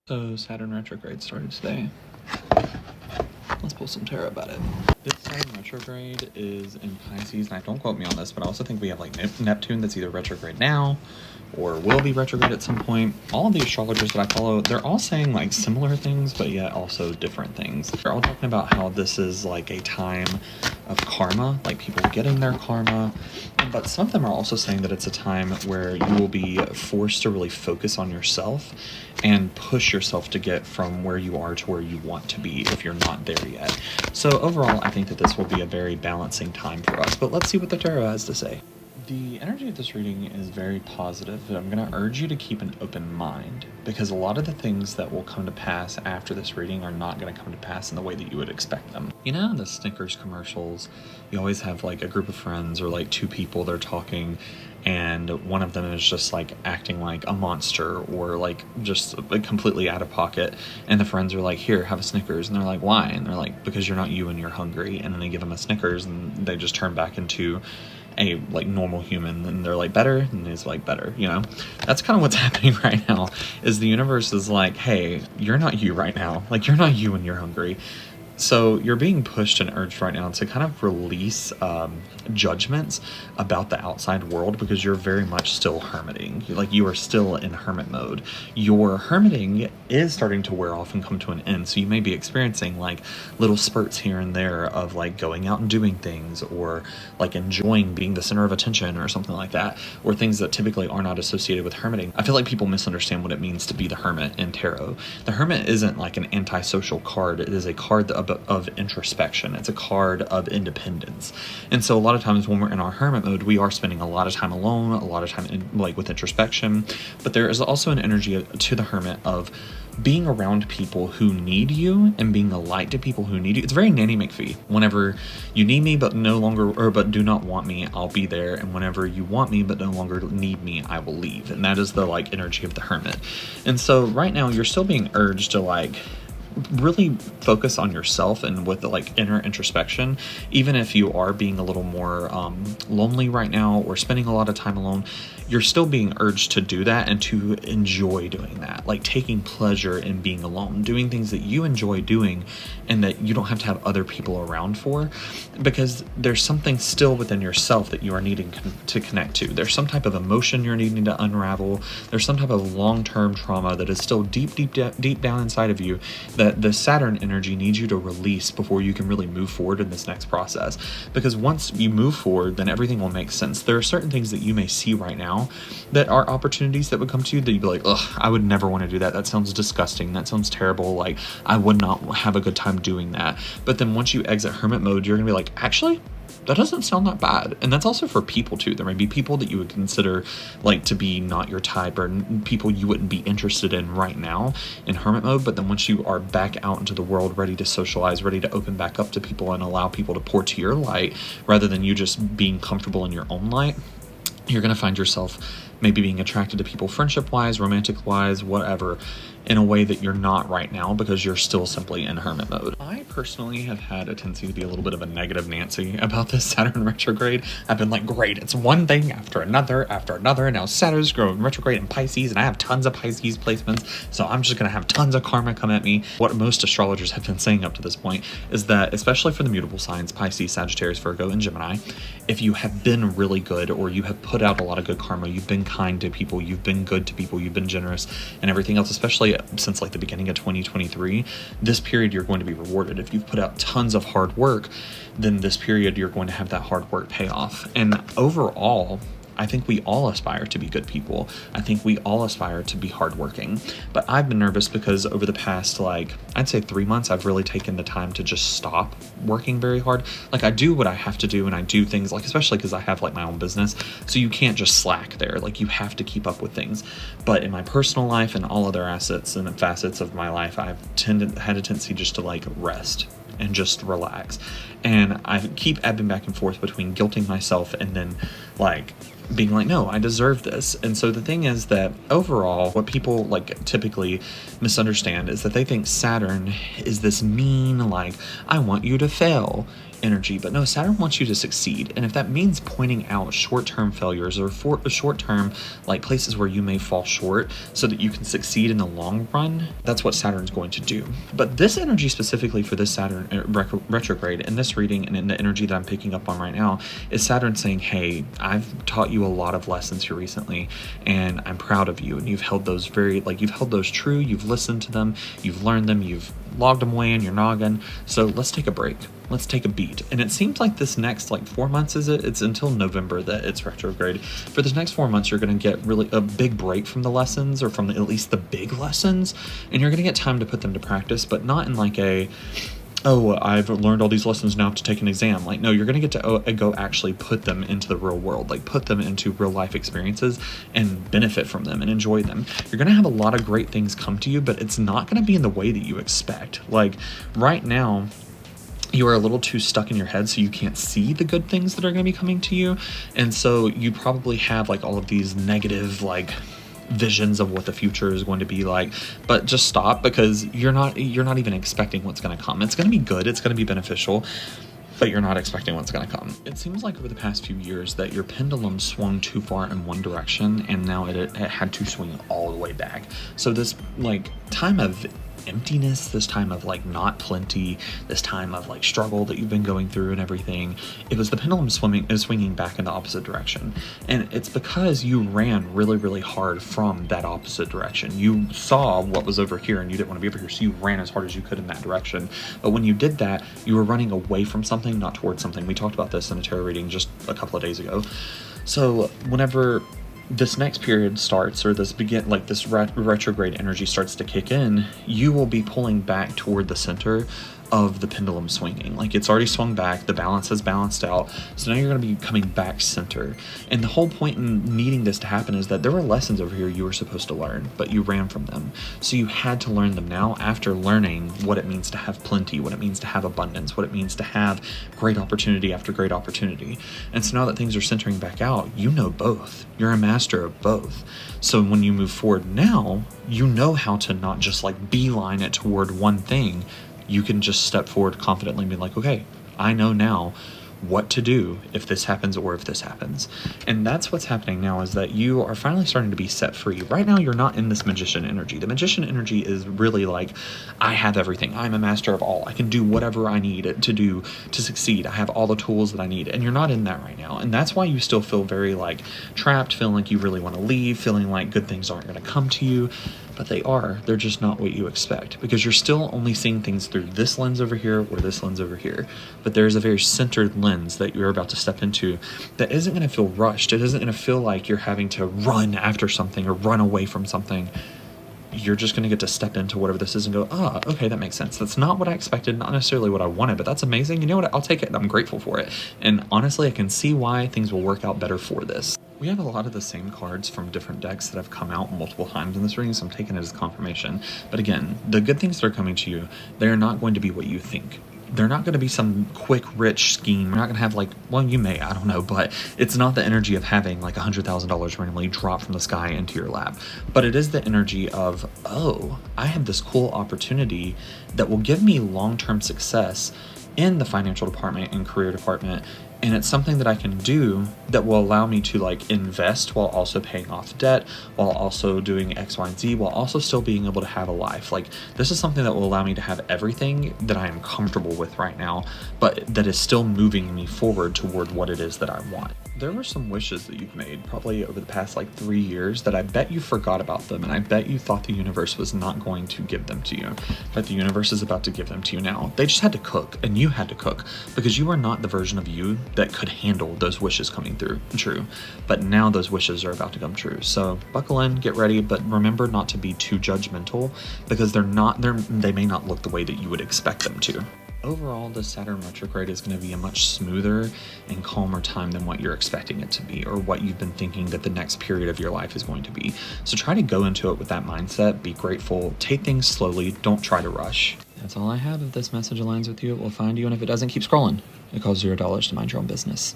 So Saturn Retrograde started today. Let's pull some tarot about it. This Saturn Retrograde is in Pisces, and don't quote me on this, but I also think we have like Neptune that's either retrograde now or will be retrograde at some point. All of the astrologers that I follow, they're all saying like similar things, but yet also different things. They're all talking about how this is like a time of karma, like people getting their karma, but some of them are also saying that it's a time where you will be forced to really focus on yourself and push yourself to get from where you are to where you want to be if you're not there yet. So overall, I think that this will be a very balancing time for us, but let's see what the tarot has to say. The energy of this reading is very positive, but I'm going to urge you to keep an open mind because a lot of the things that will come to pass after this reading are not going to come to pass in the way that you would expect them. You know, in the Snickers commercials, you always have like a group of friends or like two people, they're talking, and one of them is just like acting like a monster or like just like completely out of pocket, and the friends are like, here, have a Snickers, and they're like, why? And they're like, because you're not you and you're hungry. And then they give them a Snickers and they just turn back into a like normal human, and they're like, better, and he's like, better, you know. That's kind of what's happening right now, is the universe is like, hey, you're not you right now, like you're not you when you're hungry. So you're being pushed and urged right now to kind of release judgments about the outside world because you're very much still hermiting. Like you are still in hermit mode. Your hermiting is starting to wear off and come to an end. So you may be experiencing like little spurts here and there of like going out and doing things or like enjoying being the center of attention or something like that, or things that typically are not associated with hermiting. I feel like people misunderstand what it means to be the hermit in tarot. The hermit isn't like an antisocial card. It is a card of introspection. It's a card of independence. And so a lot of times when we're in our hermit mode, we are spending a lot of time alone, a lot of time like with introspection, but there is also an energy to the hermit of being around people who need you and being a light to people who need you. It's very Nanny McPhee. Whenever you need me but no longer, or but do not want me, I'll be there. And whenever you want me but no longer need me, I will leave. And that is the like energy of the hermit. And so right now you're still being urged to like really focus on yourself and with the like inner introspection, even if you are being a little more lonely right now or spending a lot of time alone. You're still being urged to do that and to enjoy doing that, like taking pleasure in being alone, doing things that you enjoy doing and that you don't have to have other people around for, because there's something still within yourself that you are needing to connect to. There's some type of emotion you're needing to unravel. There's some type of long-term trauma that is still deep down inside of you that the Saturn energy needs you to release before you can really move forward in this next process. Because once you move forward, then everything will make sense. There are certain things that you may see right now that are opportunities that would come to you that you'd be like, ugh, I would never want to do that. That sounds disgusting. That sounds terrible. Like, I would not have a good time doing that. But then once you exit hermit mode, you're going to be like, actually, that doesn't sound that bad. And that's also for people too. There may be people that you would consider like to be not your type, or people you wouldn't be interested in right now in hermit mode. But then once you are back out into the world, ready to socialize, ready to open back up to people and allow people to pour to your light rather than you just being comfortable in your own light, you're going to find yourself maybe being attracted to people friendship-wise, romantic-wise, whatever, in a way that you're not right now because you're still simply in hermit mode. I personally have had a tendency to be a little bit of a negative Nancy about this Saturn retrograde. I've been like, great, it's one thing after another, and now Saturn's going retrograde in Pisces, and I have tons of Pisces placements, so I'm just going to have tons of karma come at me. What most astrologers have been saying up to this point is that, especially for the mutable signs, Pisces, Sagittarius, Virgo, and Gemini, if you have been really good or you have put out a lot of good karma, you've been kind to people, you've been good to people, you've been generous, and everything else, especially since like the beginning of 2023, this period you're going to be rewarded. If you've put out tons of hard work, then this period you're going to have that hard work pay off. And overall, I think we all aspire to be good people. I think we all aspire to be hardworking. But I've been nervous because over the past, like, I'd say 3 months, I've really taken the time to just stop working very hard. Like, I do what I have to do, and I do things, like, especially because I have, like, my own business. So you can't just slack there. Like, you have to keep up with things. But in my personal life and all other assets and facets of my life, I've had a tendency just to, like, rest and just relax. And I keep ebbing back and forth between guilting myself and then like being like, no, I deserve this. And so the thing is that overall, what people like typically misunderstand is that they think Saturn is this mean, like, I want you to fail energy. But no, Saturn wants you to succeed. And if that means pointing out short-term failures or for short-term like places where you may fall short so that you can succeed in the long run, that's what Saturn's going to do. But this energy specifically for this Saturn retrograde in this reading and in the energy that I'm picking up on right now is Saturn saying, hey, I've taught you a lot of lessons here recently and I'm proud of you. And you've held those you've held those true, you've listened to them, you've learned them, you've logged them away in your noggin. So let's take a break. Let's take a beat. And it seems like this next 4 months, it's until November that it's retrograde. For this next 4 months, you're going to get really a big break from the lessons, or from at least the big lessons, and you're going to get time to put them to practice, but not in like a, oh, I've learned all these lessons now to take an exam. Like, no, you're going to get to go actually put them into the real world, like put them into real life experiences and benefit from them and enjoy them. You're going to have a lot of great things come to you, but it's not going to be in the way that you expect. Like right now, you are a little too stuck in your head, so you can't see the good things that are going to be coming to you. And so you probably have like all of these negative visions of what the future is going to be like, but just stop, because you're not even expecting what's going to come. It's going to be good, it's going to be beneficial, but you're not expecting what's going to come. It seems like over the past few years that your pendulum swung too far in one direction, and now it had to swing all the way back. So this time of emptiness, this time of not plenty, this time of struggle that you've been going through and everything, it was the pendulum swinging back in the opposite direction. And it's because you ran really, really hard from that opposite direction. You saw what was over here and you didn't want to be over here, so you ran as hard as you could in that direction. But when you did that, you were running away from something, not towards something. We talked about this in a tarot reading just a couple of days ago. So whenever this next period starts, or this this retrograde energy starts to kick in, you will be pulling back toward the center of the pendulum swinging. It's already swung back, the balance has balanced out, so now you're going to be coming back center. And the whole point in needing this to happen is that there were lessons over here you were supposed to learn, but you ran from them. So you had to learn them now, after learning what it means to have plenty, what it means to have abundance, what it means to have great opportunity after great opportunity. And so now that things are centering back out, you know both. You're a master of both. So when you move forward now, you know how to not just beeline it toward one thing. You can just step forward confidently and be like, okay, I know now what to do if this happens or if this happens. And that's what's happening now, is that you are finally starting to be set free. Right now, you're not in this magician energy. The magician energy is really I have everything. I'm a master of all. I can do whatever I need to do to succeed. I have all the tools that I need. And you're not in that right now. And that's why you still feel very trapped, feeling like you really want to leave, feeling like good things aren't going to come to you. But they are. They're just not what you expect, because you're still only seeing things through this lens over here or this lens over here. But there's a very centered lens that you're about to step into that isn't going to feel rushed. It isn't going to feel like you're having to run after something or run away from something. You're just going to get to step into whatever this is and go, okay, that makes sense. That's not what I expected, not necessarily what I wanted, but that's amazing. You know what? I'll take it, and I'm grateful for it. And honestly, I can see why things will work out better for this. We have a lot of the same cards from different decks that have come out multiple times in this reading, so I'm taking it as confirmation. But again, the good things that are coming to you, they're not going to be what you think. They're not going to be some quick, rich scheme. You're not going to have well, you may, I don't know, but it's not the energy of having $100,000 randomly drop from the sky into your lap. But it is the energy of, oh, I have this cool opportunity that will give me long-term success in the financial department and career department. And it's something that I can do that will allow me to invest while also paying off debt, while also doing X, Y, and Z, while also still being able to have a life. This is something that will allow me to have everything that I am comfortable with right now, but that is still moving me forward toward what it is that I want. There were some wishes that you've made probably over the past 3 years that I bet you forgot about them, and I bet you thought the universe was not going to give them to you. But the universe is about to give them to you now. They just had to cook, and you had to cook, because you are not the version of you that could handle those wishes coming true. But now those wishes are about to come true. So buckle in, get ready, but remember not to be too judgmental, because they may not look the way that you would expect them to. Overall, the Saturn retrograde is going to be a much smoother and calmer time than what you're expecting it to be, or what you've been thinking that the next period of your life is going to be. So try to go into it with that mindset, be grateful, take things slowly, don't try to rush. That's all I have. If this message aligns with you, it will find you, and if it doesn't, keep scrolling. It costs $0 to mind your own business.